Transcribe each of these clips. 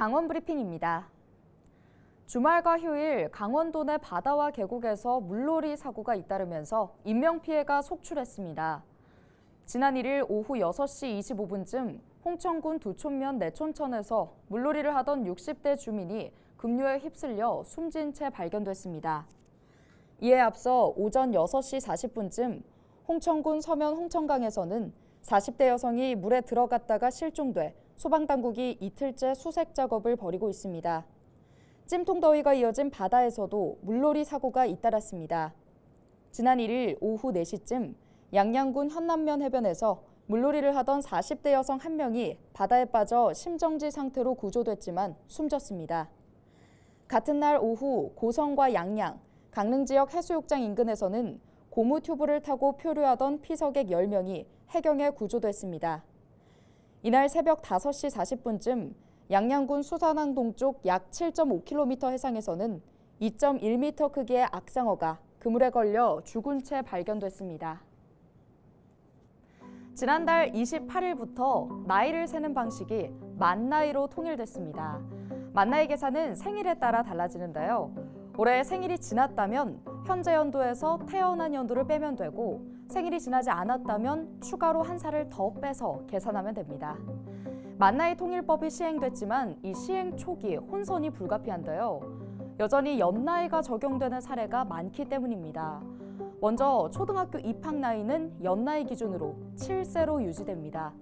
강원 브리핑입니다. 주말과 휴일 강원도 내 바다와 계곡에서 물놀이 사고가 잇따르면서 인명피해가 속출했습니다. 지난 1일 오후 6시 25분쯤 홍천군 두촌면 내촌천에서 물놀이를 하던 60대 주민이 급류에 휩쓸려 숨진 채 발견됐습니다. 이에 앞서 오전 6시 40분쯤 홍천군 서면 홍천강에서는 40대 여성이 물에 들어갔다가 실종돼 소방당국이 이틀째 수색 작업을 벌이고 있습니다. 찜통더위가 이어진 바다에서도 물놀이 사고가 잇따랐습니다. 지난 1일 오후 4시쯤 양양군 현남면 해변에서 물놀이를 하던 40대 여성 1명이 바다에 빠져 심정지 상태로 구조됐지만 숨졌습니다. 같은 날 오후 고성과 양양, 강릉 지역 해수욕장 인근에서는 고무 튜브를 타고 표류하던 피서객 10명이 해경에 구조됐습니다. 이날 새벽 5시 40분쯤 양양군 수산항 동쪽 약 7.5km 해상에서는 2.1m 크기의 악상어가 그물에 걸려 죽은 채 발견됐습니다. 지난달 28일부터 나이를 세는 방식이 만나이로 통일됐습니다. 만나이 계산은 생일에 따라 달라지는데요. 올해 생일이 지났다면 현재 연도에서 태어난 연도를 빼면 되고 생일이 지나지 않았다면 추가로 한 살을 더 빼서 계산하면 됩니다. 만나이 통일법이 시행됐지만 이 시행 초기 혼선이 불가피한데요. 여전히 연나이가 적용되는 사례가 많기 때문입니다. 먼저 초등학교 입학 나이는 연나이 기준으로 7세로 유지됩니다.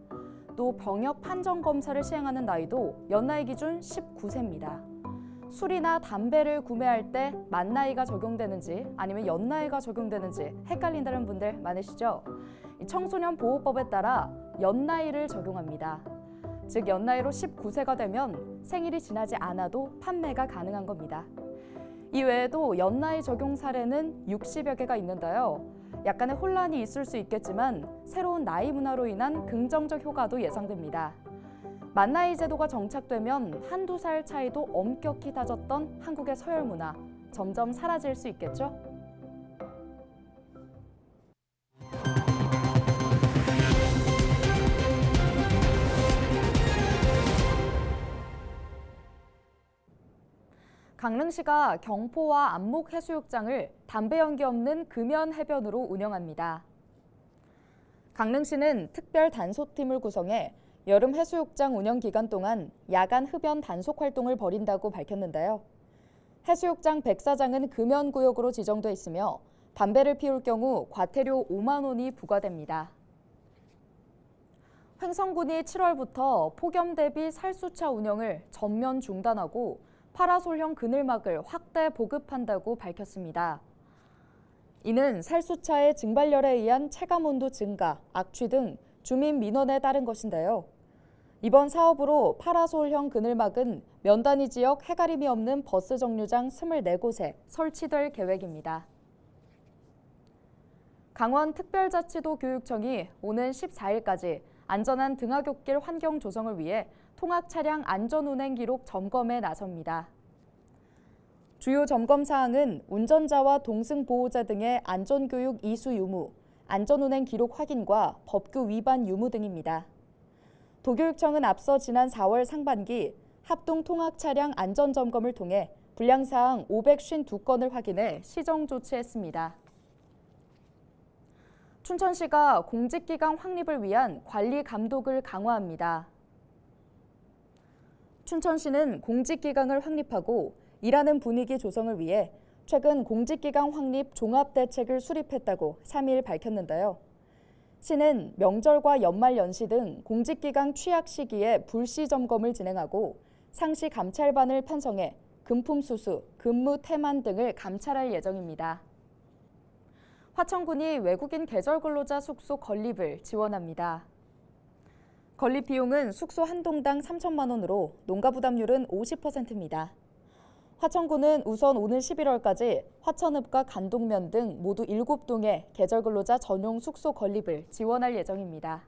또 병역 판정 검사를 시행하는 나이도 연나이 기준 19세입니다. 술이나 담배를 구매할 때 만나이가 적용되는지 아니면 연나이가 적용되는지 헷갈린다는 분들 많으시죠? 청소년 보호법에 따라 연나이를 적용합니다. 즉 연나이로 19세가 되면 생일이 지나지 않아도 판매가 가능한 겁니다. 이외에도 연나이 적용 사례는 60여 개가 있는데요. 약간의 혼란이 있을 수 있겠지만 새로운 나이 문화로 인한 긍정적 효과도 예상됩니다. 만나이 제도가 정착되면 한두 살 차이도 엄격히 다졌던 한국의 서열 문화, 점점 사라질 수 있겠죠? 강릉시가 경포와 안목 해수욕장을 담배 연기 없는 금연 해변으로 운영합니다. 강릉시는 특별 단속팀을 구성해 여름 해수욕장 운영 기간 동안 야간 흡연 단속 활동을 벌인다고 밝혔는데요. 해수욕장 104장은 금연구역으로 지정돼 있으며 담배를 피울 경우 과태료 5만 원이 부과됩니다. 횡성군이 7월부터 폭염 대비 살수차 운영을 전면 중단하고 파라솔형 그늘막을 확대 보급한다고 밝혔습니다. 이는 살수차의 증발열에 의한 체감온도 증가, 악취 등 주민 민원에 따른 것인데요. 이번 사업으로 파라솔형 그늘막은 면단위 지역 해가림이 없는 버스 정류장 24곳에 설치될 계획입니다. 강원특별자치도 교육청이 오는 14일까지 안전한 등하굣길 환경 조성을 위해 통학차량 안전운행 기록 점검에 나섭니다. 주요 점검 사항은 운전자와 동승보호자 등의 안전교육 이수 유무, 안전운행 기록 확인과 법규 위반 유무 등입니다. 도교육청은 앞서 지난 4월 상반기 합동 통학차량 안전점검을 통해 불량사항 552건을 확인해 시정 조치했습니다. 춘천시가 공직기강 확립을 위한 관리 감독을 강화합니다. 춘천시는 공직기강을 확립하고 일하는 분위기 조성을 위해 최근 공직기강 확립 종합대책을 수립했다고 3일 밝혔는데요. 시는 명절과 연말 연시 등 공직기강 취약 시기에 불시 점검을 진행하고 상시 감찰반을 편성해 금품 수수, 근무 태만 등을 감찰할 예정입니다. 화천군이 외국인 계절 근로자 숙소 건립을 지원합니다. 건립 비용은 숙소 한 동당 3천만 원으로 농가 부담률은 50%입니다. 화천군은 우선 오는 11월까지 화천읍과 간동면 등 모두 7동의 계절 근로자 전용 숙소 건립을 지원할 예정입니다.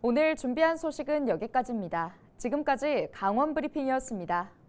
오늘 준비한 소식은 여기까지입니다. 지금까지 강원 브리핑이었습니다.